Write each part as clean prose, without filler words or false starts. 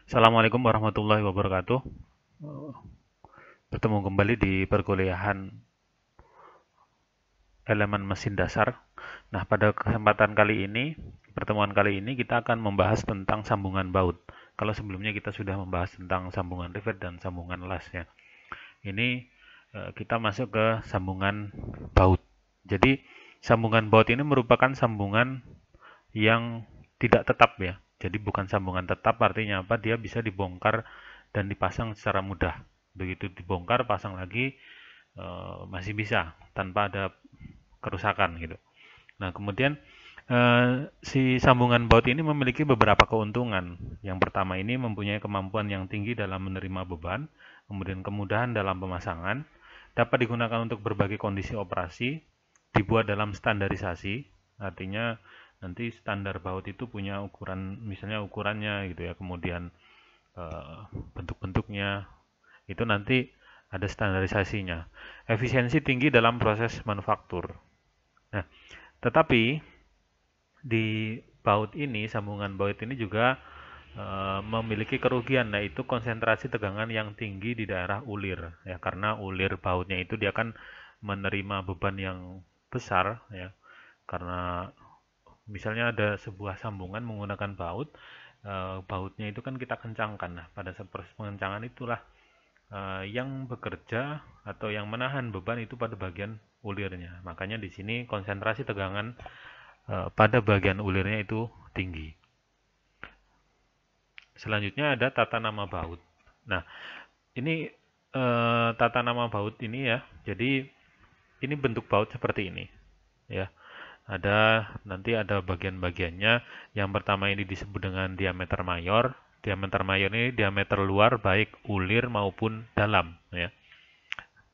Assalamualaikum warahmatullahi wabarakatuh. Bertemu kembali di perkuliahan elemen mesin dasar. Nah, pada kesempatan kali ini, pertemuan kali ini kita akan membahas tentang sambungan baut. Kalau sebelumnya kita sudah membahas tentang sambungan rivet dan sambungan las ya. Ini kita masuk ke sambungan baut. Jadi, sambungan baut ini merupakan sambungan yang tidak tetap ya. Jadi bukan sambungan tetap, artinya apa? Dia bisa dibongkar dan dipasang secara mudah. Begitu dibongkar, pasang lagi masih bisa tanpa ada kerusakan gitu. Nah, kemudian si sambungan baut ini memiliki beberapa keuntungan. Yang pertama ini mempunyai kemampuan yang tinggi dalam menerima beban, kemudian kemudahan dalam pemasangan, dapat digunakan untuk berbagai kondisi operasi, dibuat dalam standarisasi, artinya nanti standar baut itu punya ukuran, misalnya ukurannya gitu ya, kemudian bentuk-bentuknya itu nanti ada standarisasinya. Efisiensi tinggi dalam proses manufaktur. Nah, tetapi di baut ini, sambungan baut ini juga memiliki kerugian, yaitu konsentrasi tegangan yang tinggi di daerah ulir ya, karena ulir bautnya itu dia akan menerima beban yang besar ya, karena misalnya ada sebuah sambungan menggunakan baut, bautnya itu kan kita kencangkan. Nah, pada proses pengencangan itulah yang bekerja atau yang menahan beban itu pada bagian ulirnya. Makanya di sini konsentrasi tegangan pada bagian ulirnya itu tinggi. Selanjutnya ada tata nama baut. Nah, ini tata nama baut ini ya. Jadi ini bentuk baut seperti ini ya. Nanti ada bagian-bagiannya. Yang pertama ini disebut dengan diameter mayor. Diameter mayor ini diameter luar baik ulir maupun dalam ya.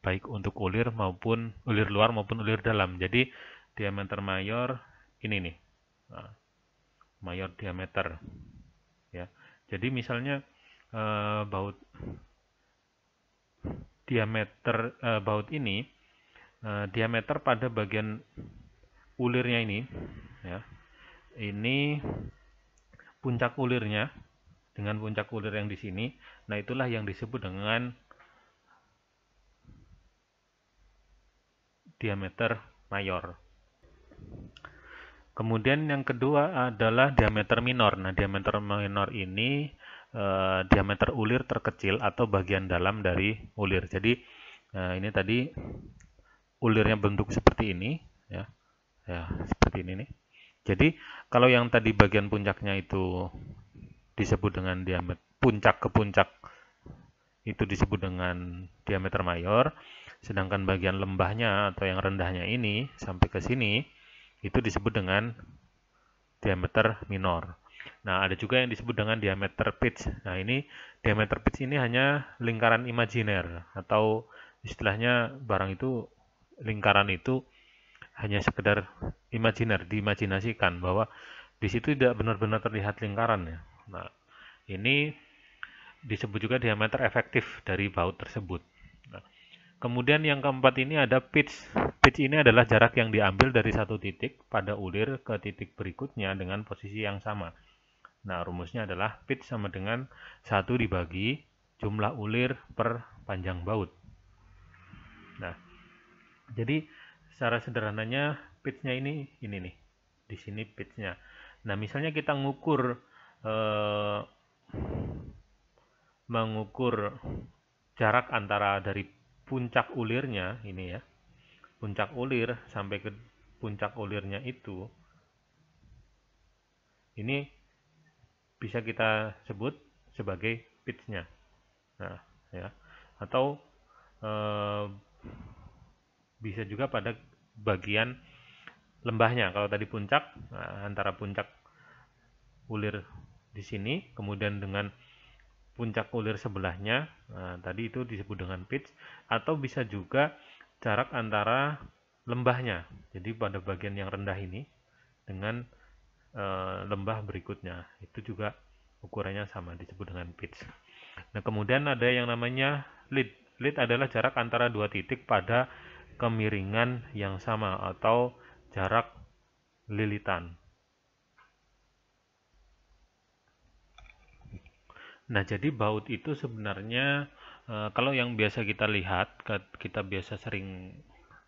Baik untuk ulir luar maupun ulir dalam. Jadi diameter mayor ini nih. Nah, mayor diameter ya. Jadi misalnya baut baut ini diameter pada bagian ulirnya ini ya. Ini puncak ulirnya dengan puncak ulir yang di sini. Nah, itulah yang disebut dengan diameter mayor. Kemudian yang kedua adalah diameter minor. Nah, diameter minor ini diameter ulir terkecil atau bagian dalam dari ulir. Jadi ini tadi ulirnya bentuk seperti ini ya. Ya, seperti ini nih. Jadi kalau yang tadi bagian puncaknya itu disebut dengan diameter puncak ke puncak itu disebut dengan diameter mayor, sedangkan bagian lembahnya atau yang rendahnya ini sampai ke sini itu disebut dengan diameter minor. Nah, ada juga yang disebut dengan diameter pitch. Nah, ini diameter pitch ini hanya lingkaran imajiner atau istilahnya barang itu lingkaran itu hanya sekedar imajiner, diimajinasikan bahwa di situ tidak benar-benar terlihat lingkaran ya. Nah, ini disebut juga diameter efektif dari baut tersebut. Nah, kemudian yang keempat ini ada pitch. Pitch ini adalah jarak yang diambil dari satu titik pada ulir ke titik berikutnya dengan posisi yang sama. Nah, rumusnya adalah pitch sama dengan 1 dibagi jumlah ulir per panjang baut. Nah, jadi secara sederhananya pitch-nya ini nih. Di sini pitch-nya. Nah, misalnya kita mengukur jarak antara dari puncak ulirnya ini ya. Puncak ulir sampai ke puncak ulirnya itu ini bisa kita sebut sebagai pitch-nya. Nah, ya. Atau bisa juga pada bagian lembahnya. Kalau tadi puncak, nah, antara puncak ulir di sini, kemudian dengan puncak ulir sebelahnya, nah, tadi itu disebut dengan pitch, atau bisa juga jarak antara lembahnya. Jadi pada bagian yang rendah ini dengan lembah berikutnya, itu juga ukurannya sama, disebut dengan pitch. Nah, kemudian ada yang namanya lead. Lead adalah jarak antara dua titik pada kemiringan yang sama atau jarak lilitan. Nah, jadi baut itu sebenarnya kalau yang biasa kita lihat, kita biasa sering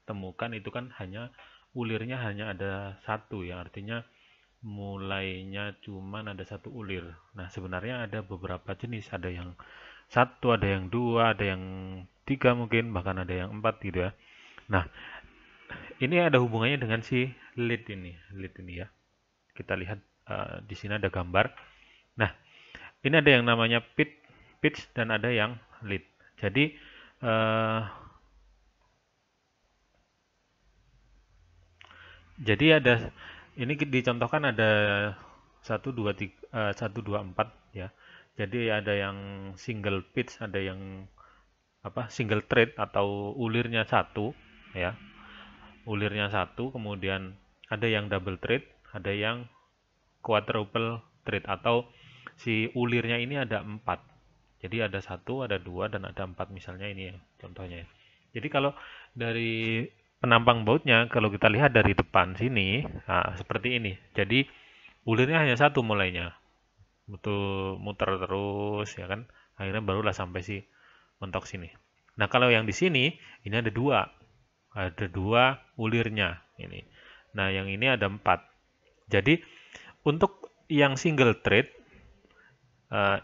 temukan itu kan hanya ulirnya hanya ada satu ya, artinya mulainya cuman ada satu ulir. Nah, sebenarnya ada beberapa jenis, ada yang satu, ada yang dua, ada yang tiga mungkin, bahkan ada yang empat gitu ya. Nah, ini ada hubungannya dengan si lead ini ya. Kita lihat di sini ada gambar. Nah, ini ada yang namanya pitch dan ada yang lead. Jadi uh, ada ini dicontohkan ada 1 2 3 1 2 4 ya. Jadi ada yang single pitch, ada yang single thread atau ulirnya satu ya. Ulirnya satu, kemudian ada yang double thread, ada yang quadruple thread atau si ulirnya ini ada 4. Jadi ada satu, ada dua, dan ada 4 misalnya ini ya, contohnya. Jadi kalau dari penampang bautnya, kalau kita lihat dari depan sini, nah, seperti ini. Jadi ulirnya hanya satu mulainya, betul muter terus ya kan. Akhirnya barulah sampai si mentok sini. Nah kalau yang di sini, ini ada dua ulirnya ini. Nah yang ini ada 4. Jadi untuk yang single thread,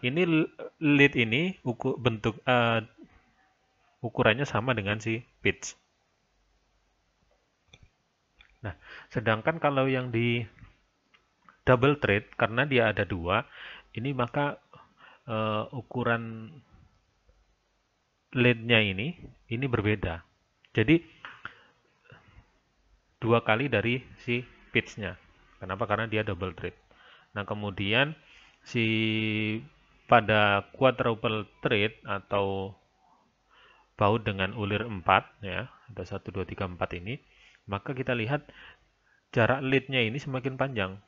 ini lead ini ukurannya sama dengan si pitch. Nah, sedangkan kalau yang di double thread, karena dia ada dua, ini maka ukuran lead-nya ini berbeda. Jadi 2 kali dari si pitch-nya. Kenapa? Karena dia double thread. Nah, kemudian si pada quadruple thread atau baut dengan ulir 4 ya, ada 1 2 3 4 ini, maka kita lihat jarak lead-nya ini semakin panjang.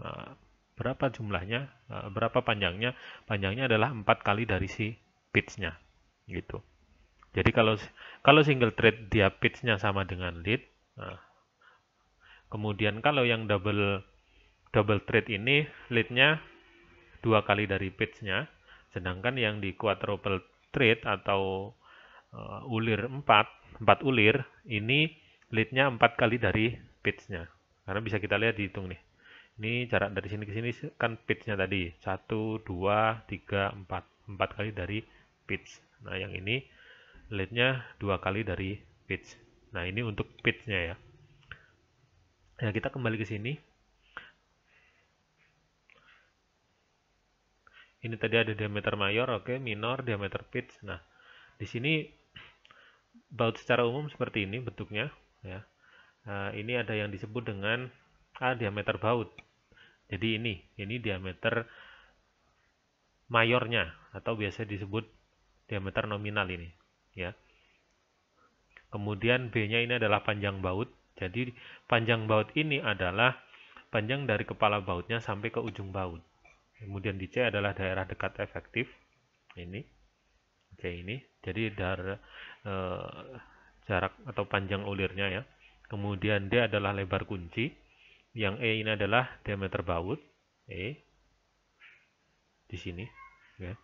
Nah, berapa jumlahnya? Berapa panjangnya? Panjangnya adalah 4 kali dari si pitch-nya gitu. Jadi kalau single thread dia pitch-nya sama dengan lead, nah, kemudian kalau yang double thread ini lead-nya 2 kali dari pitch-nya, sedangkan yang di quadruple thread atau ulir 4 ulir, ini lead-nya 4 kali dari pitch-nya. Karena bisa kita lihat dihitung nih. Ini jarak dari sini ke sini kan pitch-nya tadi 1, 2, 3, 4. 4 kali dari pitch. Nah, yang ini lead-nya 2 kali dari pitch. Nah, ini untuk pitch-nya ya. Nah, kita kembali ke sini. Ini tadi ada diameter mayor, oke, minor, diameter pitch. Nah, di sini baut secara umum seperti ini bentuknya ya. Nah, ini ada yang disebut dengan diameter baut. Jadi ini diameter mayornya atau biasa disebut diameter nominal ini ya. Kemudian B-nya ini adalah panjang baut. Jadi panjang baut ini adalah panjang dari kepala bautnya sampai ke ujung baut. Kemudian di C adalah daerah dekat efektif. Ini. Oke, ini. Jadi dari jarak atau panjang ulirnya ya. Kemudian D adalah lebar kunci. Yang E ini adalah diameter baut. E. Di sini. Ya.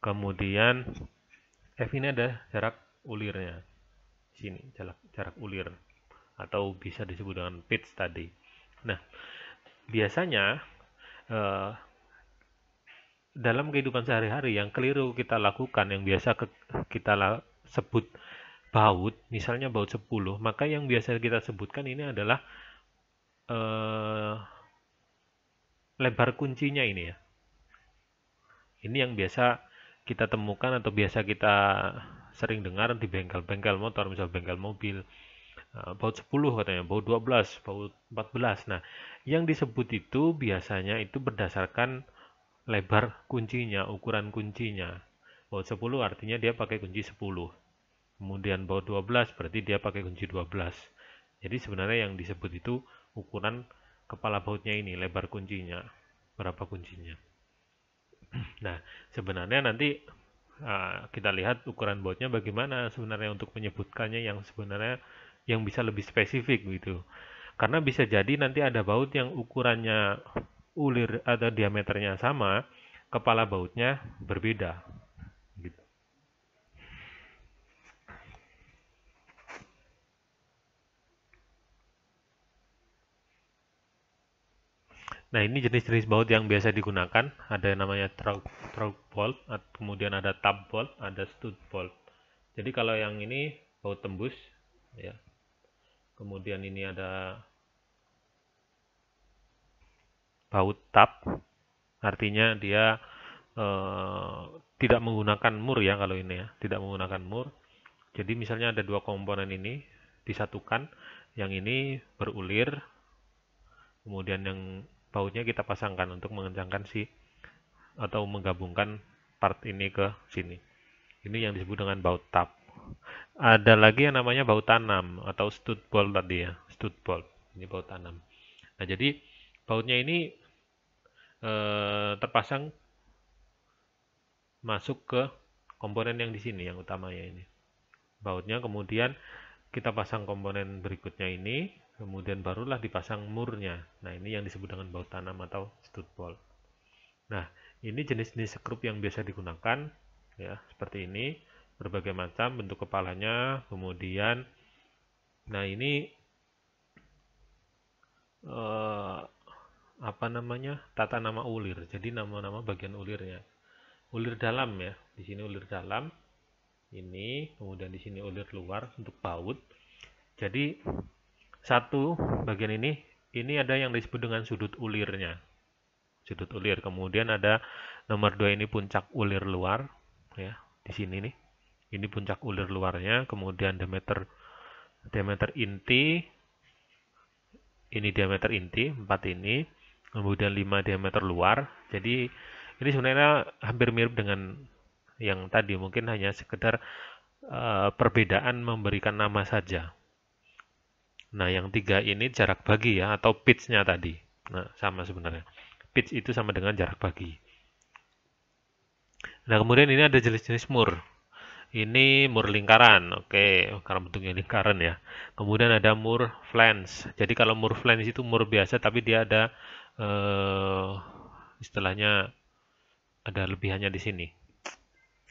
Kemudian F ini ada jarak ulirnya. Sini jarak ulir atau bisa disebut dengan pitch tadi. Nah, biasanya dalam kehidupan sehari-hari yang keliru kita lakukan, yang biasa kita sebut baut, misalnya baut 10, maka yang biasa kita sebutkan ini adalah lebar kuncinya ini ya. Ini yang biasa kita temukan atau biasa kita sering dengar di bengkel-bengkel motor, misal bengkel mobil. Baut 10 katanya, baut 12, baut 14. Nah, yang disebut itu biasanya itu berdasarkan lebar kuncinya, ukuran kuncinya. Baut 10 artinya dia pakai kunci 10. Kemudian baut 12 berarti dia pakai kunci 12. Jadi sebenarnya yang disebut itu ukuran kepala bautnya ini, lebar kuncinya, berapa kuncinya. Nah, sebenarnya nanti kita lihat ukuran bautnya bagaimana sebenarnya untuk menyebutkannya yang sebenarnya yang bisa lebih spesifik gitu. Karena bisa jadi nanti ada baut yang ukurannya ulir atau diameternya sama, kepala bautnya berbeda. Gitu. Nah, ini jenis-jenis baut yang biasa digunakan. Ada yang namanya through bolt, kemudian ada tab bolt, ada stud bolt. Jadi kalau yang ini baut tembus, ya. Kemudian ini ada baut tab, artinya dia tidak menggunakan mur ya kalau ini ya, tidak menggunakan mur. Jadi misalnya ada dua komponen ini disatukan, yang ini berulir, kemudian yang bautnya kita pasangkan untuk mengencangkan atau menggabungkan part ini ke sini. Ini yang disebut dengan baut tab. Ada lagi yang namanya baut tanam atau stud bolt tadi ya, stud bolt. Ini baut tanam. Nah, jadi bautnya ini terpasang masuk ke komponen yang di sini, yang utamanya ini. Bautnya kemudian kita pasang komponen berikutnya ini, kemudian barulah dipasang murnya. Nah, ini yang disebut dengan baut tanam atau stud bolt. Nah, ini jenis-jenis skrup yang biasa digunakan, ya, seperti ini, berbagai macam bentuk kepalanya, kemudian, nah ini apa namanya, tata nama ulir. Jadi nama-nama bagian ulirnya. Ulir dalam ya, di sini ulir dalam, ini, kemudian di sini ulir luar untuk baut. Jadi satu bagian ini ada yang disebut dengan sudut ulirnya. Sudut ulir. Kemudian ada nomor 2 ini puncak ulir luar ya, di sini nih. Ini puncak ulir luarnya, kemudian diameter inti. Ini diameter inti 4 ini, kemudian 5 diameter luar. Jadi ini sebenarnya hampir mirip dengan yang tadi, mungkin hanya sekedar perbedaan memberikan nama saja. Nah, yang 3 ini jarak bagi ya, atau pitch-nya tadi. Nah, sama sebenarnya. Pitch itu sama dengan jarak bagi. Nah, kemudian ini ada jenis-jenis mur. Ini mur lingkaran, oke, karena bentuknya lingkaran ya. Kemudian ada mur flange. Jadi kalau mur flange itu mur biasa, tapi dia ada istilahnya ada lebihannya di sini.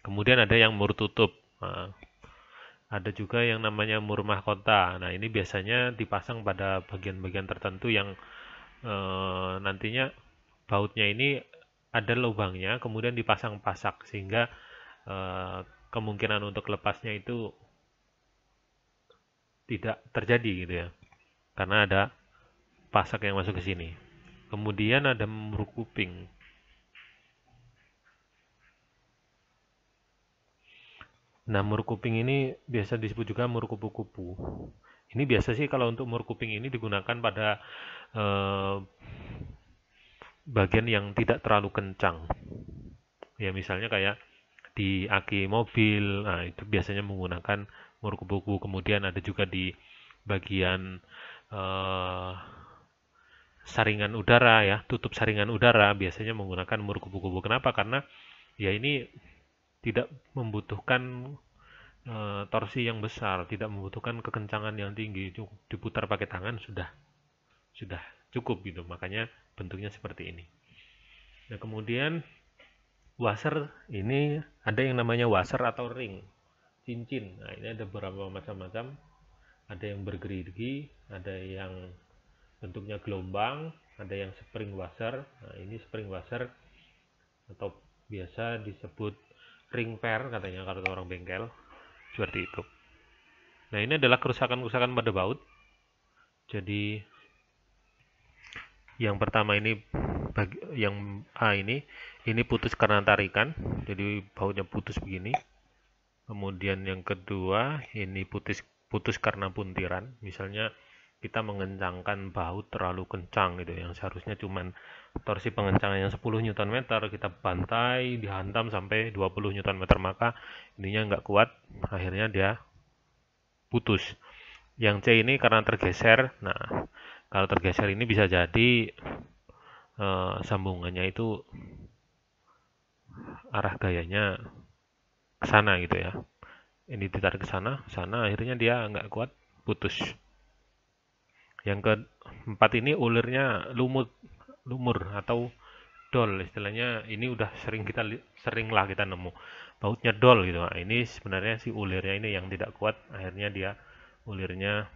Kemudian ada yang mur tutup. Nah, ada juga yang namanya mur mahkota. Nah, ini biasanya dipasang pada bagian-bagian tertentu yang nantinya bautnya ini ada lubangnya, kemudian dipasang pasak sehingga kemungkinan untuk lepasnya itu tidak terjadi gitu ya, karena ada pasak yang masuk ke sini. Kemudian ada mur kuping. Nah, mur kuping ini biasa disebut juga mur kupu-kupu. Ini biasa sih kalau untuk mur kuping ini digunakan pada bagian yang tidak terlalu kencang. Ya misalnya kayak di aki mobil, nah itu biasanya menggunakan mur kupu-kupu. Kemudian ada juga di bagian saringan udara ya, tutup saringan udara biasanya menggunakan mur kupu-kupu. Kenapa? Karena ya ini tidak membutuhkan torsi yang besar, tidak membutuhkan kekencangan yang tinggi, cukup diputar pakai tangan sudah cukup gitu. Makanya bentuknya seperti ini. Nah, kemudian washer ini ada yang namanya washer atau ring, cincin. Nah, ini ada beberapa macam-macam. Ada yang bergerigi, ada yang bentuknya gelombang, ada yang spring washer. Nah, ini spring washer atau biasa disebut ring pair katanya kalau orang bengkel. Seperti itu. Nah, ini adalah kerusakan-kerusakan pada baut. Jadi yang pertama ini yang A ini putus karena tarikan. Jadi bautnya putus begini. Kemudian yang kedua ini putus karena puntiran. Misalnya kita mengencangkan baut terlalu kencang gitu, yang seharusnya cuman torsi pengencangan yang 10 Nm, kita bantai, dihantam sampai 20 Nm, maka ininya nggak kuat, akhirnya dia putus. Yang C ini karena tergeser. Nah, kalau tergeser ini bisa jadi sambungannya itu arah gayanya ke sana gitu ya. Ini ditarik ke sana, akhirnya dia nggak kuat, putus. Yang keempat ini ulirnya lumur atau dol, istilahnya ini udah seringlah kita nemu bautnya dol gitu. Nah, ini sebenarnya si ulirnya ini yang tidak kuat, akhirnya dia ulirnya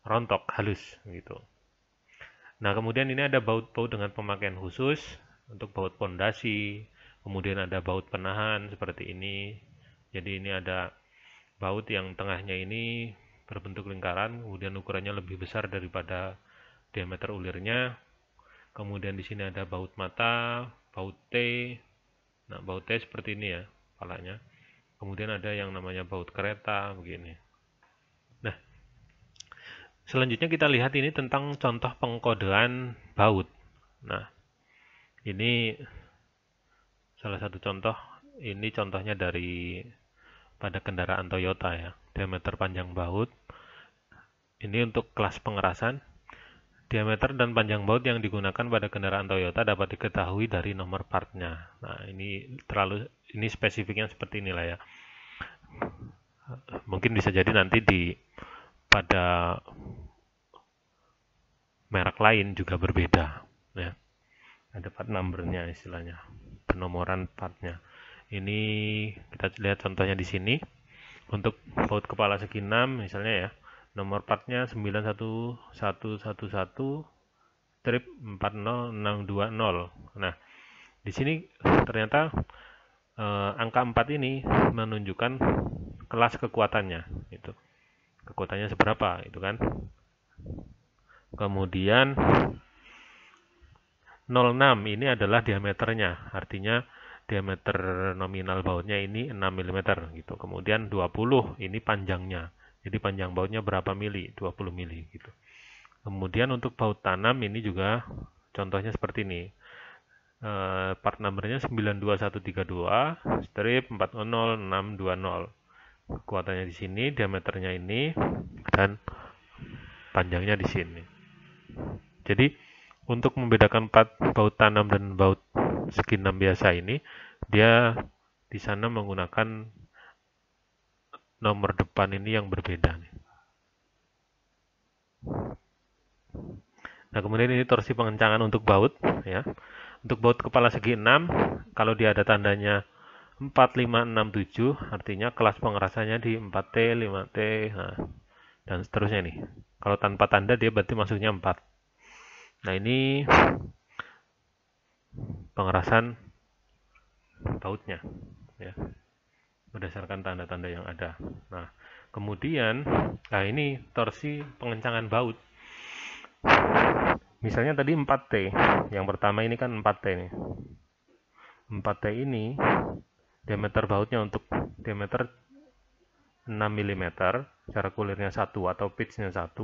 rontok halus gitu. Nah, kemudian ini ada baut-baut dengan pemakaian khusus untuk baut pondasi, kemudian ada baut penahan seperti ini. Jadi ini ada baut yang tengahnya ini berbentuk lingkaran, kemudian ukurannya lebih besar daripada diameter ulirnya. Kemudian di sini ada baut mata, baut T. Nah, baut T seperti ini ya, kepalanya. Kemudian ada yang namanya baut kereta, begini. Nah, selanjutnya kita lihat ini tentang contoh pengkodean baut. Nah, ini salah satu contoh. Ini contohnya dari pada kendaraan Toyota ya. Diameter panjang baut. Ini untuk kelas pengerasan. Diameter dan panjang baut yang digunakan pada kendaraan Toyota dapat diketahui dari nomor partnya. Nah, ini spesifiknya seperti inilah ya. Mungkin bisa jadi nanti pada merek lain juga berbeda ya. Ada part numbernya istilahnya, penomoran partnya. Ini kita lihat contohnya di sini. Untuk baut kepala segi 6 misalnya ya, nomor partnya 91111-40620. Nah, di sini ternyata angka 4 ini menunjukkan kelas kekuatannya, itu. Kekuatannya seberapa, itu kan. Kemudian 06 ini adalah diameternya, artinya diameter nominal bautnya ini 6 mm gitu. Kemudian 20 ini panjangnya. Jadi panjang bautnya berapa mili? 20 mili gitu. Kemudian untuk baut tanam ini juga contohnya seperti ini. Part numbernya 92132 strip 40620. Kekuatannya di sini, diameternya ini, dan panjangnya di sini. Jadi untuk membedakan baut tanam dan baut segi 6 biasa ini, dia di sana menggunakan nomor depan ini yang berbeda. Nah, kemudian ini torsi pengencangan untuk baut ya. Untuk baut kepala segi 6, kalau dia ada tandanya 4, 5, 6, 7, artinya kelas pengerasannya di 4T, 5T, nah, dan seterusnya nih. Kalau tanpa tanda dia berarti masuknya 4. Nah, ini pengerasan bautnya ya, berdasarkan tanda-tanda yang ada. Nah, kemudian ini torsi pengencangan baut. Misalnya tadi 4T, yang pertama ini kan 4T nih. 4T ini diameter bautnya untuk diameter 6 mm, jarak ulirnya 1 atau pitch-nya 1.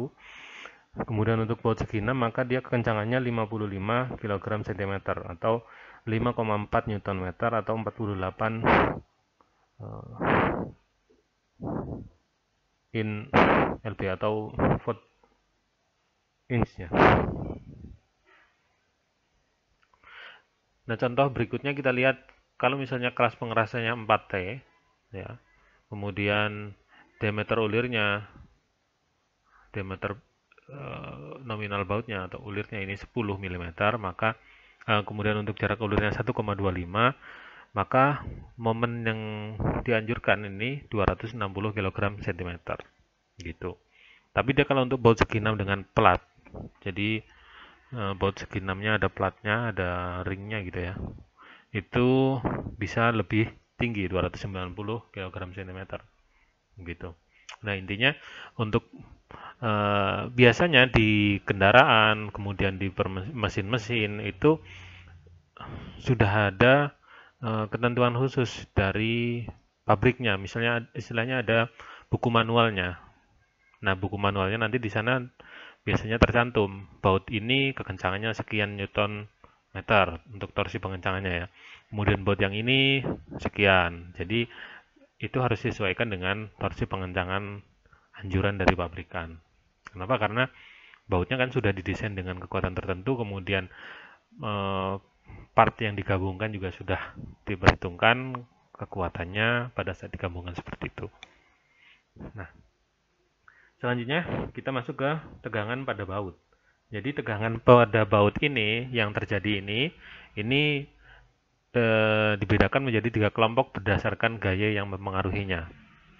Kemudian untuk baut segi 6 maka dia kekencangannya 55 kg cm atau 5,4 Nm atau 48 in lb atau foot inch ya. Nah, contoh berikutnya kita lihat kalau misalnya kelas pengerasannya 4T ya. Kemudian diameter ulirnya, diameter nominal bautnya atau ulirnya ini 10 mm, maka kemudian untuk jarak ulirnya 1,25, maka momen yang dianjurkan ini 260 kg cm gitu. Tapi dia kalau untuk baut segi 6 dengan plat, jadi baut segi 6-nya ada platnya, ada ringnya gitu ya, itu bisa lebih tinggi 290 kg cm gitu. Nah, intinya untuk biasanya di kendaraan, kemudian di mesin-mesin itu sudah ada ketentuan khusus dari pabriknya. Misalnya istilahnya ada buku manualnya. Nah, buku manualnya nanti di sana biasanya tercantum baut ini kekencangannya sekian Newton meter untuk torsi pengencangannya ya. Kemudian baut yang ini sekian. Jadi itu harus disesuaikan dengan torsi pengencangan anjuran dari pabrikan. Kenapa? Karena bautnya kan sudah didesain dengan kekuatan tertentu, kemudian part yang digabungkan juga sudah diperhitungkan kekuatannya pada saat digabungkan seperti itu. Nah, selanjutnya kita masuk ke tegangan pada baut. Jadi tegangan pada baut ini yang terjadi ini Ini dibedakan menjadi 3 kelompok berdasarkan gaya yang mempengaruhinya.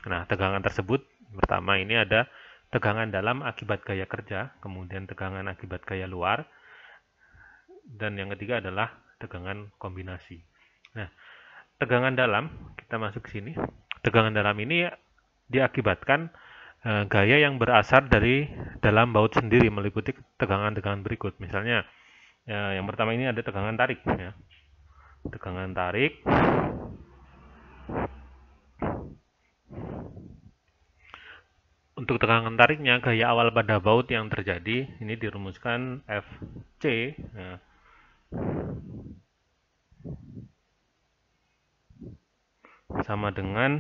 Nah, tegangan tersebut pertama ini ada tegangan dalam akibat gaya kerja, kemudian tegangan akibat gaya luar, dan yang ketiga adalah tegangan kombinasi. Nah, tegangan dalam, kita masuk ke sini. Tegangan dalam ini diakibatkan gaya yang berasal dari dalam baut sendiri meliputi tegangan-tegangan berikut. Misalnya, yang pertama ini ada tegangan tarik. Ya. Tegangan tarik. Untuk tegangan tariknya, gaya awal pada baut yang terjadi, ini dirumuskan Fc. Ya. Sama dengan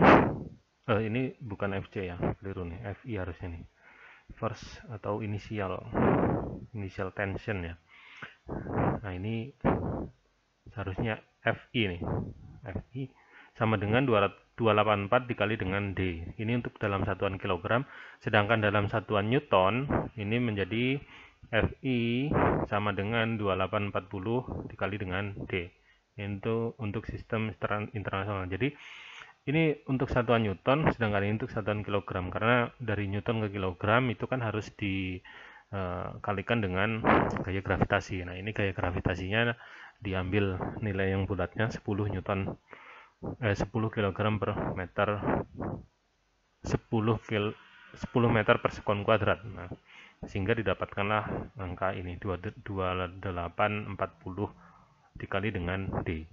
ini bukan FC ya, keliru nih, FI harusnya nih, first atau initial tension ya. Nah ini seharusnya FI nih, FI sama dengan 284 dikali dengan D. Ini untuk dalam satuan kilogram, sedangkan dalam satuan Newton ini menjadi FI sama dengan 2840 dikali dengan D. Itu untuk sistem internasional. Jadi ini untuk satuan Newton, sedangkan ini untuk satuan kilogram. Karena dari Newton ke kilogram itu kan harus dikalikan dengan gaya gravitasi. Nah, ini gaya gravitasinya diambil nilai yang bulatnya 10 Newton 10 kg per meter 10 meter per sekon kuadrat. Nah, sehingga didapatkanlah angka ini 2840 dikali dengan D.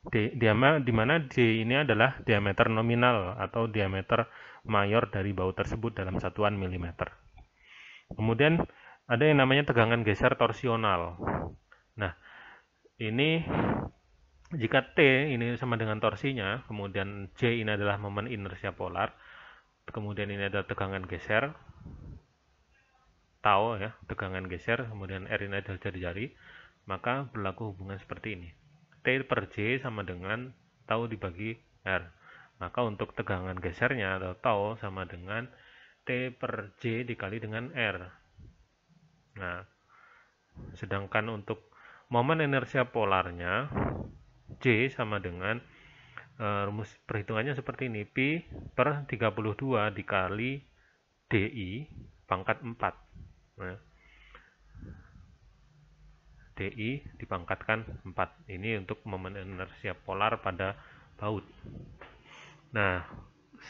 Di mana D ini adalah diameter nominal atau diameter mayor dari baut tersebut dalam satuan milimeter. Kemudian ada yang namanya tegangan geser torsional. Nah, ini jika T ini sama dengan torsinya, kemudian J ini adalah momen inersia polar, kemudian ini adalah tegangan geser, tau ya, tegangan geser, kemudian R ini adalah jari-jari, maka berlaku hubungan seperti ini. T per J sama dengan tau dibagi R. Maka untuk tegangan gesernya atau tau sama dengan T per J dikali dengan R. Nah, sedangkan untuk momen inersia polarnya, J sama dengan rumus perhitungannya seperti ini. Pi per 32 dikali DI pangkat 4. Nah, DI dipangkatkan 4. Ini untuk momen inersia polar pada baut. Nah,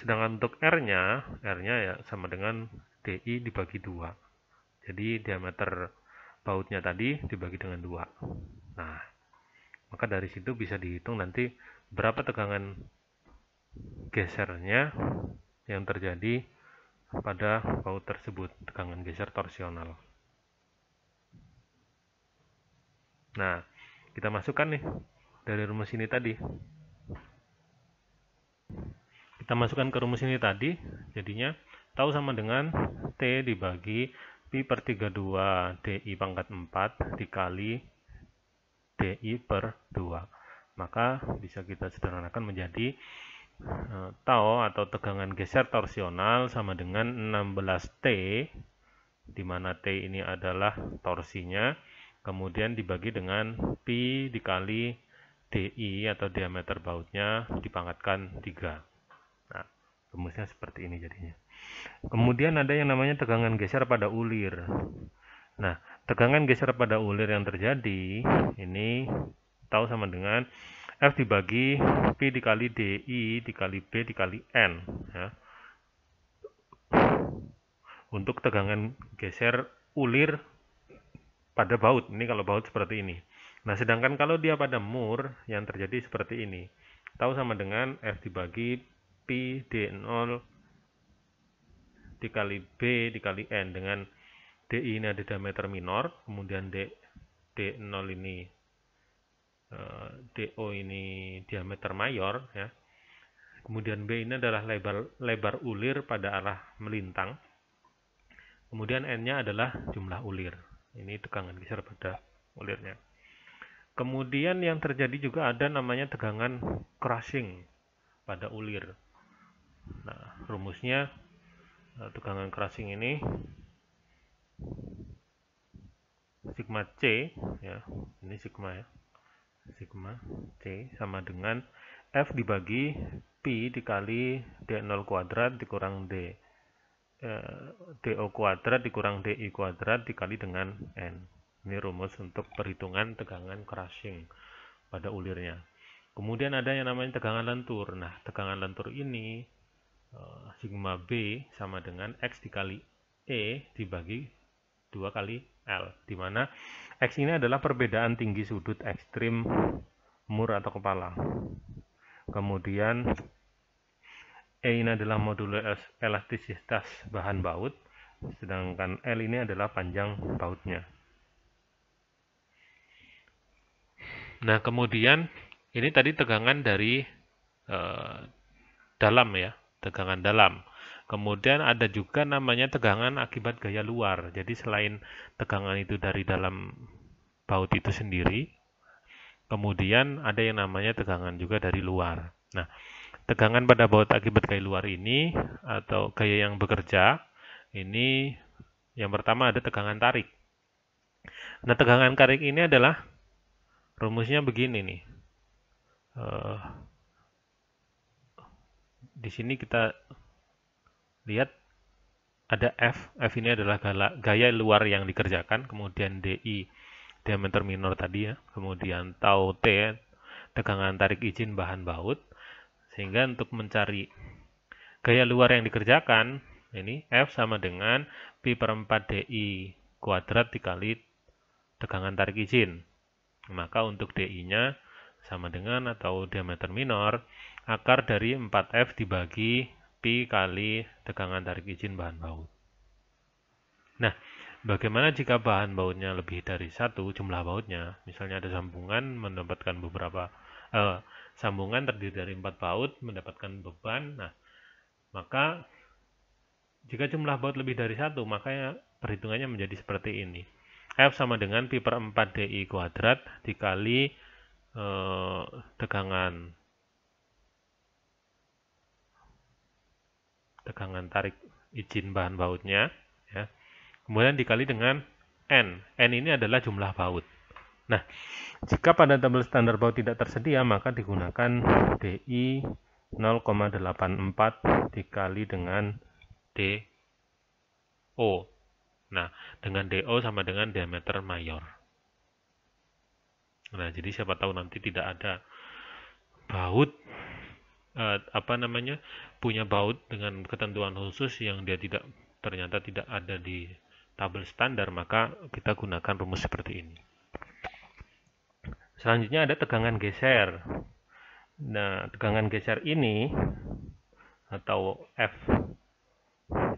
sedangkan untuk R-nya ya sama dengan DI dibagi 2. Jadi diameter bautnya tadi dibagi dengan 2. Nah, maka dari situ bisa dihitung nanti berapa tegangan gesernya yang terjadi pada baut tersebut, tegangan geser torsional. Nah, kita masukkan nih dari rumus ini tadi. Kita masukkan ke rumus ini tadi, jadinya tau sama dengan T dibagi Pi per 32 DI pangkat 4 dikali DI per 2. Maka bisa kita sederhanakan menjadi tau atau tegangan geser torsional sama dengan 16T, di mana T ini adalah torsinya, kemudian dibagi dengan Pi dikali DI atau diameter bautnya dipangkatkan 3. Nah, rumusnya seperti ini jadinya. Kemudian ada yang namanya tegangan geser pada ulir. Nah, tegangan geser pada ulir yang terjadi ini tahu sama dengan F dibagi P dikali DI dikali B dikali N. Ya. Untuk tegangan geser ulir pada baut, ini kalau baut seperti ini. Nah, sedangkan kalau dia pada mur yang terjadi seperti ini, tahu sama dengan F dibagi Pi D0 dikali B dikali N, dengan DI ini ada diameter minor, kemudian D0 ini DO ini diameter mayor ya. Kemudian B ini adalah lebar ulir pada arah melintang. Kemudian N-nya adalah jumlah ulir. Ini tegangan geser pada ulirnya. Kemudian yang terjadi juga ada namanya tegangan crushing pada ulir. Nah, rumusnya tegangan crushing ini sigma C ya. Ini sigma ya. sigma C sama dengan F dibagi Pi dikali D0 kuadrat dikurang DO kuadrat dikurang DI kuadrat dikali dengan N. Ini rumus untuk perhitungan tegangan crushing pada ulirnya. Kemudian ada yang namanya tegangan lentur. Nah, tegangan lentur ini sigma B sama dengan X dikali E dibagi 2 kali L, di mana X ini adalah perbedaan tinggi sudut ekstrim mur atau kepala. Kemudian E ini adalah modulo elastisitas bahan baut, sedangkan L ini adalah panjang bautnya. Nah, kemudian ini tadi tegangan dari dalam ya, tegangan dalam. Kemudian ada juga namanya tegangan akibat gaya luar. Jadi selain tegangan itu dari dalam baut itu sendiri, kemudian ada yang namanya tegangan juga dari luar. Nah, tegangan pada baut akibat gaya luar ini atau gaya yang bekerja, ini yang pertama ada tegangan tarik. Nah, tegangan tarik ini adalah rumusnya begini nih. Di sini kita lihat ada F ini adalah gaya luar yang dikerjakan, kemudian DI diameter minor tadi ya, kemudian tau T tegangan tarik izin bahan baut, sehingga untuk mencari gaya luar yang dikerjakan, ini F sama dengan Pi per 4 DI kuadrat dikali tegangan tarik izin. Maka untuk DI-nya sama dengan atau diameter minor akar dari 4F dibagi Pi kali tegangan tarik izin bahan baut. Nah, bagaimana jika bahan bautnya lebih dari satu jumlah bautnya? Misalnya ada sambungan mendapatkan beberapa sambungan terdiri dari 4 baut mendapatkan beban. Nah, maka jika jumlah baut lebih dari satu, maka perhitungannya menjadi seperti ini. F sama dengan Pi per 4 DI kuadrat dikali tegangan tarik izin bahan bautnya ya. Kemudian dikali dengan N. N ini adalah jumlah baut. Nah, jika pada tabel standar baut tidak tersedia, maka digunakan DI 0,84 dikali dengan DO. Nah, dengan DO sama dengan diameter mayor. Nah, jadi siapa tahu nanti tidak ada baut punya baut dengan ketentuan khusus yang dia ternyata tidak ada di tabel standar, maka kita gunakan rumus seperti ini. Selanjutnya ada tegangan geser. Nah, tegangan geser ini atau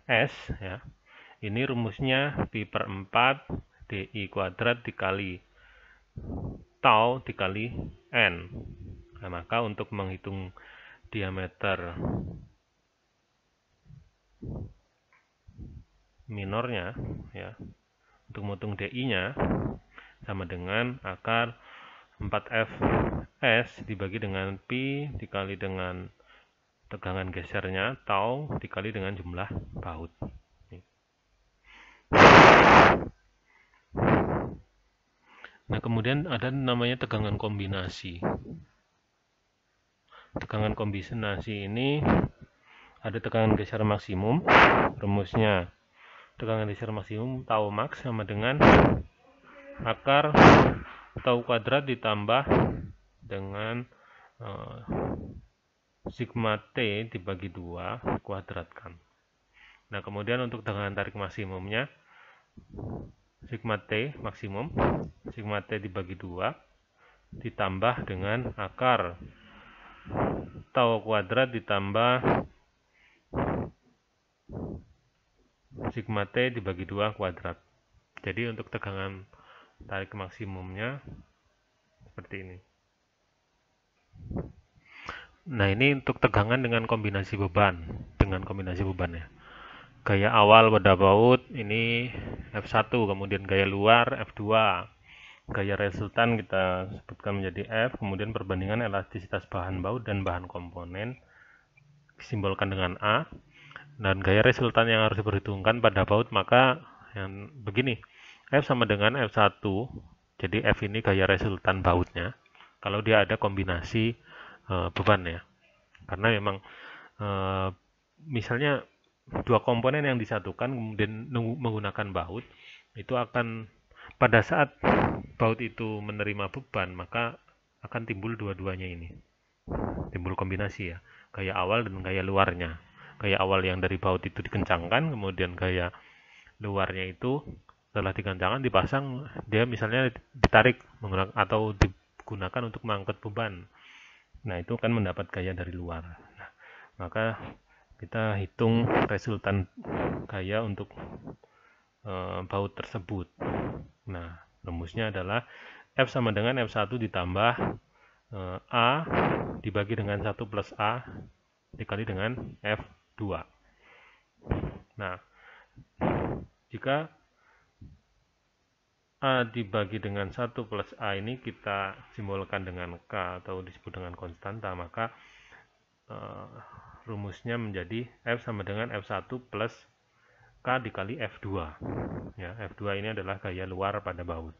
Fs ya. Ini rumusnya Pi per 4 DI kuadrat dikali tau dikali N. Nah, maka untuk menghitung diameter minornya ya, untuk menghitung DI-nya sama dengan akar 4Fs dibagi dengan Pi dikali dengan tegangan gesernya tau dikali dengan jumlah baut. Nah, kemudian ada namanya tegangan kombinasi. Tegangan kombinasi ini ada tegangan geser maksimum, rumusnya tegangan geser maksimum tau max sama dengan akar tau kuadrat ditambah dengan sigma T dibagi 2 kuadratkan. Nah, kemudian untuk tegangan tarik maksimumnya sigma T maksimum, sigma T dibagi 2 ditambah dengan akar tau kuadrat ditambah sigma T dibagi 2 kuadrat. Jadi untuk tegangan tarik maksimumnya seperti ini. Nah, ini untuk tegangan dengan kombinasi beban, ya. Gaya awal pada baut ini F1, kemudian gaya luar F2. Gaya resultan kita sebutkan menjadi F, kemudian perbandingan elastisitas bahan baut dan bahan komponen disimbolkan dengan A. Dan gaya resultan yang harus diperhitungkan pada baut, maka yang begini, F sama dengan F1, jadi F ini gaya resultan bautnya, kalau dia ada kombinasi beban ya. Karena memang misalnya dua komponen yang disatukan kemudian menggunakan baut, itu akan pada saat baut itu menerima beban, maka akan timbul dua-duanya ini. Timbul kombinasi ya, gaya awal dan gaya luarnya. Gaya awal yang dari baut itu dikencangkan, kemudian gaya luarnya itu setelah dikencangkan dipasang, dia misalnya ditarik menggunakan atau digunakan untuk mengangkat beban. Nah, itu kan mendapat gaya dari luar. Nah, maka kita hitung resultan gaya untuk baut tersebut. Nah, rumusnya adalah F sama dengan F1 ditambah A dibagi dengan 1 plus A dikali dengan F2. Nah, jika A dibagi dengan 1 plus A ini kita simbolkan dengan K atau disebut dengan konstanta, maka rumusnya menjadi F sama dengan F1 plus K dikali F2. Ya, F2 ini adalah gaya luar pada baut.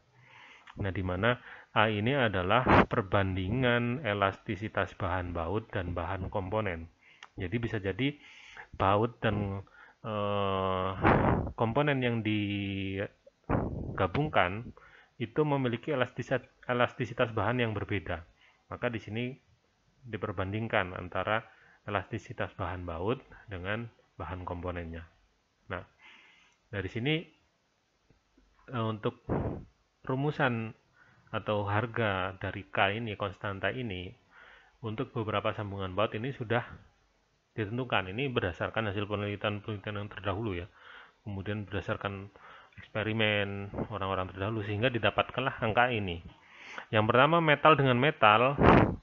Nah, di mana A ini adalah perbandingan elastisitas bahan baut dan bahan komponen. Jadi bisa jadi baut dan komponen yang digabungkan itu memiliki elastisitas bahan yang berbeda. Maka di sini diperbandingkan antara elastisitas bahan baut dengan bahan komponennya. Nah, dari sini untuk rumusan atau harga dari K ini, konstanta ini, untuk beberapa sambungan baut ini sudah ditentukan. Ini berdasarkan hasil penelitian yang terdahulu ya. Kemudian berdasarkan eksperimen orang-orang terdahulu sehingga didapatkanlah angka ini. Yang pertama, metal dengan metal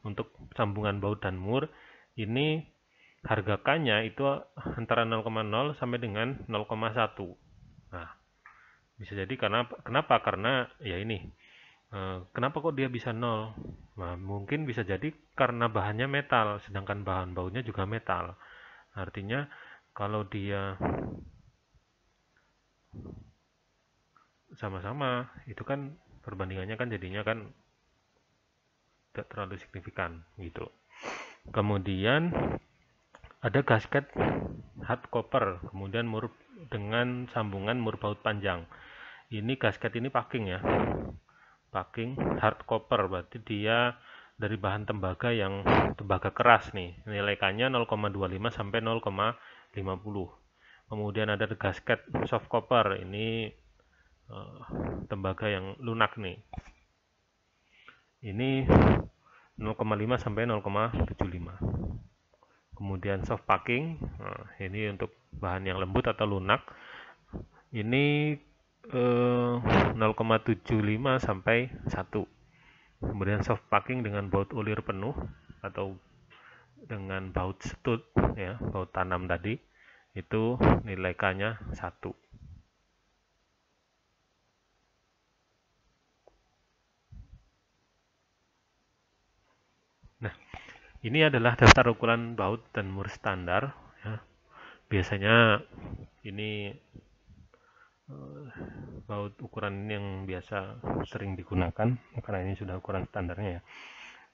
untuk sambungan baut dan mur ini harga K-nya itu antara 0,0 sampai dengan 0,1. Nah, bisa jadi kenapa? Karena ya ini. Kenapa kok dia bisa 0? Nah, mungkin bisa jadi karena bahannya metal, sedangkan bahan bautnya juga metal. Artinya kalau dia sama-sama, itu kan perbandingannya kan jadinya kan tidak terlalu signifikan gitu. Kemudian ada gasket hard copper, kemudian mur dengan sambungan mur baut panjang. Ini gasket ini packing ya, packing hard copper, berarti dia dari bahan tembaga yang tembaga keras nih. Nilai K-nya 0,25 sampai 0,50. Kemudian ada gasket soft copper, ini tembaga yang lunak nih. Ini 0,5 sampai 0,75. Kemudian soft packing, ini untuk bahan yang lembut atau lunak. Ini 0,75 sampai 1. Kemudian soft packing dengan baut ulir penuh atau dengan baut stud ya, baut tanam tadi, itu nilai K-nya 1. Nah, ini adalah daftar ukuran baut dan mur standar ya. Biasanya ini baut ukuran yang biasa sering digunakan karena ini sudah ukuran standarnya ya.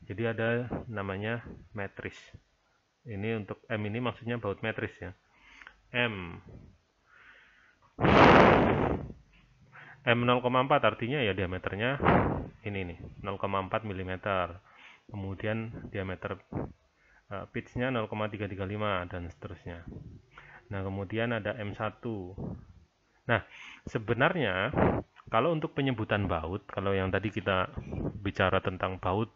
Jadi ada namanya metris. Ini untuk M ini maksudnya baut metris ya. M 0,4 artinya ya diameternya ini nih 0,4 mm. Kemudian diameter pitch-nya 0,335 dan seterusnya. Nah, kemudian ada M1. Nah, sebenarnya kalau untuk penyebutan baut, kalau yang tadi kita bicara tentang baut,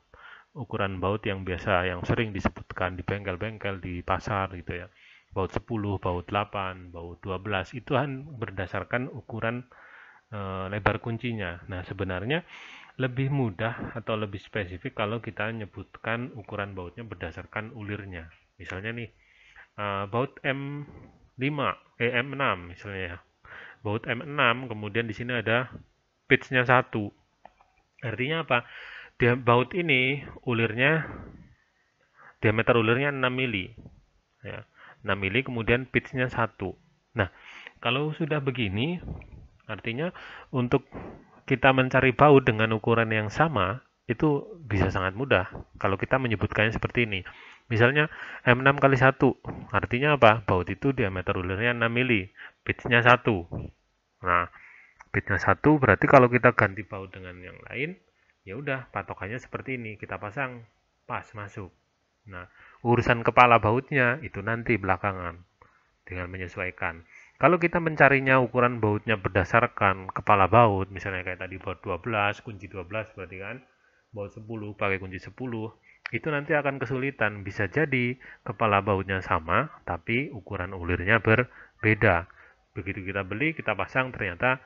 ukuran baut yang biasa, yang sering disebutkan di bengkel-bengkel, di pasar gitu ya, baut 10, baut 8, baut 12, itu kan berdasarkan ukuran lebar kuncinya. Nah, sebenarnya lebih mudah atau lebih spesifik kalau kita menyebutkan ukuran bautnya berdasarkan ulirnya. Misalnya nih, baut M6 misalnya ya. Baut M6, kemudian di sini ada pitch-nya 1. Artinya apa? Baut ini ulirnya, diameter ulirnya 6 mili. Ya, 6 mili, kemudian pitch-nya 1. Nah, kalau sudah begini, artinya untuk kita mencari baut dengan ukuran yang sama, itu bisa sangat mudah kalau kita menyebutkannya seperti ini. Misalnya M6 kali 1, artinya apa? Baut itu diameter ulirnya 6 mili, pitch-nya 1. Nah, pitch-nya 1 berarti kalau kita ganti baut dengan yang lain, ya udah patokannya seperti ini, kita pasang pas masuk. Nah, urusan kepala bautnya itu nanti belakangan dengan menyesuaikan. Kalau kita mencarinya ukuran bautnya berdasarkan kepala baut, misalnya kayak tadi baut 12, kunci 12 berarti kan, baut 10 pakai kunci 10, itu nanti akan kesulitan. Bisa jadi kepala bautnya sama, tapi ukuran ulirnya berbeda. Begitu kita beli, kita pasang, ternyata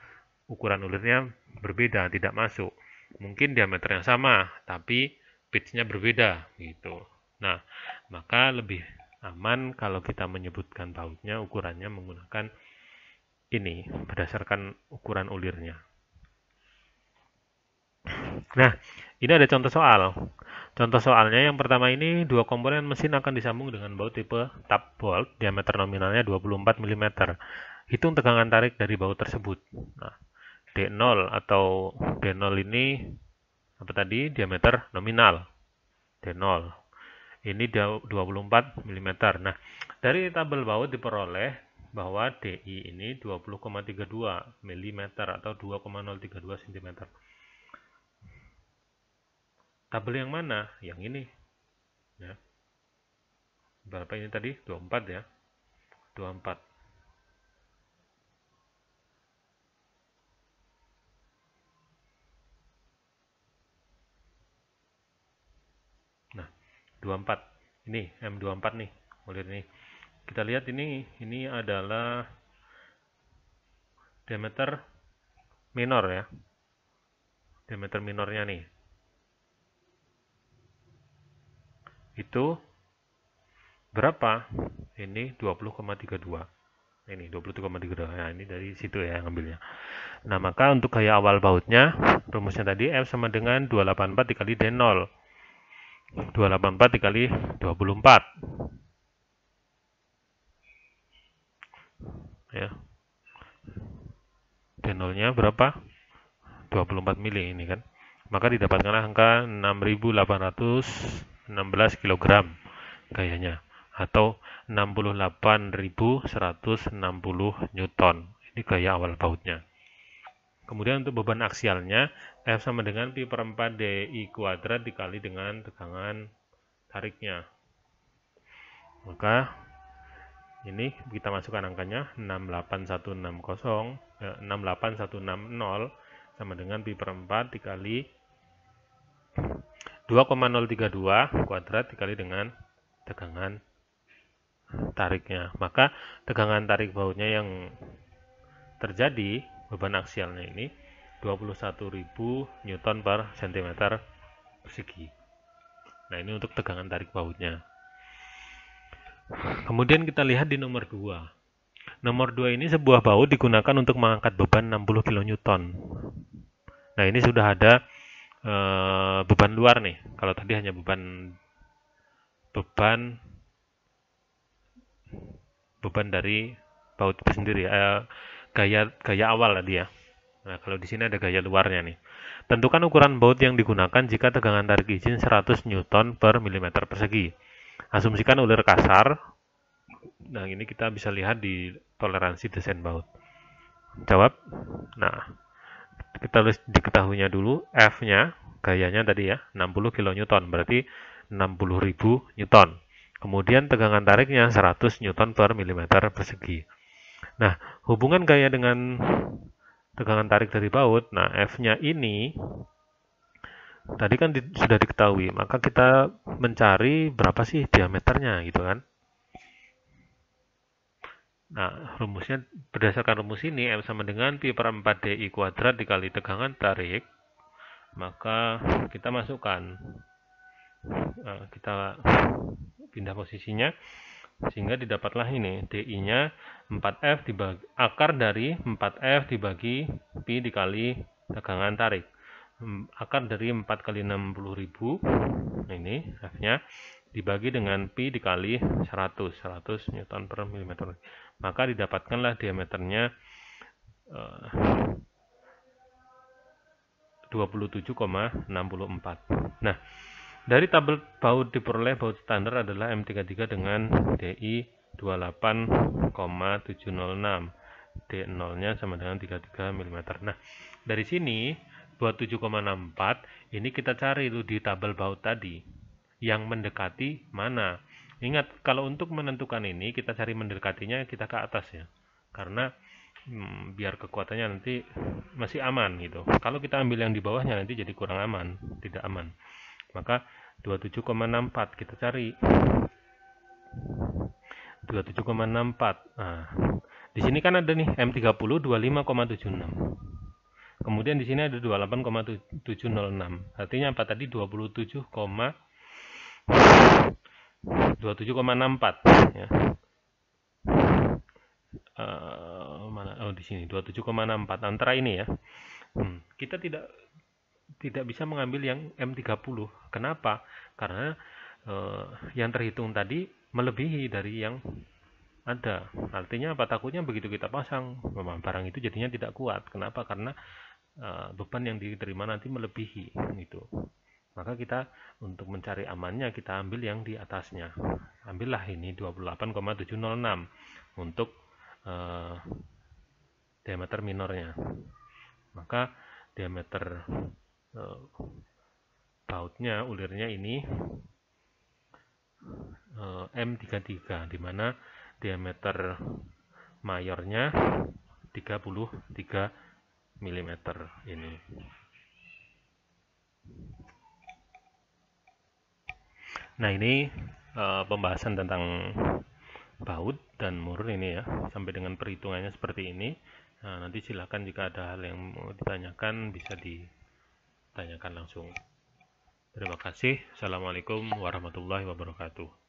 ukuran ulirnya berbeda, tidak masuk. Mungkin diameternya sama, tapi pitch-nya berbeda, gitu. Nah, maka lebih aman kalau kita menyebutkan bautnya, ukurannya menggunakan ini, berdasarkan ukuran ulirnya. Nah, ini ada contoh soal. Contoh soalnya yang pertama ini, dua komponen mesin akan disambung dengan baut tipe tap bolt, diameter nominalnya 24 mm. Hitung tegangan tarik dari baut tersebut. Nah, D0 atau D0 ini apa tadi? Diameter nominal. D0. Ini 24 mm. Nah, dari tabel baut diperoleh bahwa DI ini 20,32 mm atau 2,032 cm. Tabel yang mana? Yang ini. Ya. Berapa ini tadi? 24 ya. 24. Nah, 24. Ini M24 nih. Lihat nih. Kita lihat ini adalah diameter minor ya. Diameter minornya nih. Itu berapa? Ini 20,32. Ini 20,32. Nah, ini dari situ ya ngambilnya. Nah, maka untuk gaya awal bautnya, rumusnya tadi F sama dengan 284 dikali D0. 284 dikali 24. Ya. D0-nya berapa? 24 mili ini kan. Maka didapatkanlah angka 6.816 kg gayanya atau 68.160 Newton. Ini gaya awal bautnya. Kemudian untuk beban aksialnya F sama dengan pi per 4 DI kuadrat dikali dengan tegangan tariknya. Maka ini kita masukkan angkanya 68160 sama dengan pi per 4 dikali 2,032 kuadrat dikali dengan tegangan tariknya. Maka tegangan tarik bautnya yang terjadi, beban aksialnya ini 21.000 Newton per cm persegi. Nah, ini untuk tegangan tarik bautnya. Kemudian kita lihat di nomor 2. Nomor 2 ini sebuah baut digunakan untuk mengangkat beban 60 kN. Nah, ini sudah ada beban luar nih. Kalau tadi hanya beban dari baut itu sendiri, gaya awal tadi ya. Nah, kalau di sini ada gaya luarnya nih. Tentukan ukuran baut yang digunakan jika tegangan tarik izin 100 Newton per mm persegi. Asumsikan ulir kasar. Nah, ini kita bisa lihat di toleransi desain baut. Jawab. Nah, kita harus diketahuinya dulu. F-nya, gayanya tadi ya, 60 kN, berarti 60.000 Newton. Kemudian tegangan tariknya 100 Newton per mm persegi. Nah, hubungan gaya dengan tegangan tarik dari baut, nah F-nya ini tadi kan sudah diketahui, maka kita mencari berapa sih diameternya gitu kan. Nah, rumusnya berdasarkan rumus ini M sama dengan pi per 4 DI kuadrat dikali tegangan tarik, maka kita masukkan, kita pindah posisinya sehingga didapatlah ini DI-nya 4F dibagi akar dari 4F dibagi pi dikali tegangan tarik. Akar dari 4 kali 60.000 ini F-nya dibagi dengan pi dikali 100 Newton per mm. Maka didapatkanlah diameternya 27,64. Nah, dari tabel baut diperoleh baut standar adalah M33 dengan DI 28,706. D0-nya sama dengan 33 mm. Nah, dari sini 27,64 ini kita cari itu di tabel baut tadi. Yang mendekati mana? Ingat, kalau untuk menentukan ini kita cari mendekatinya kita ke atas ya. Karena biar kekuatannya nanti masih aman gitu. Kalau kita ambil yang di bawahnya nanti jadi kurang aman, tidak aman. Maka 27,64 kita cari. 27,64. Nah, di sini kan ada nih M30 25,76. Kemudian di sini ada 28,706. Artinya apa tadi? 27,64 ya. Mana? Oh, di sini 27,64 antara ini ya. Kita tidak bisa mengambil yang M30. Kenapa? Karena yang terhitung tadi melebihi dari yang ada. Artinya apa? Takutnya begitu kita pasang barang itu jadinya tidak kuat. Kenapa? Karena beban yang diterima nanti melebihi gitu. Maka kita untuk mencari amannya kita ambil yang di atasnya. Ambillah ini 28,706 untuk diameter minornya. Maka diameter bautnya, ulirnya ini M33, di mana diameter mayornya 33 mm ini. Nah, ini pembahasan tentang baut dan mur ini ya, sampai dengan perhitungannya seperti ini. Nah, nanti silakan jika ada hal yang mau ditanyakan bisa ditanyakan langsung. Terima kasih. Assalamualaikum warahmatullahi wabarakatuh.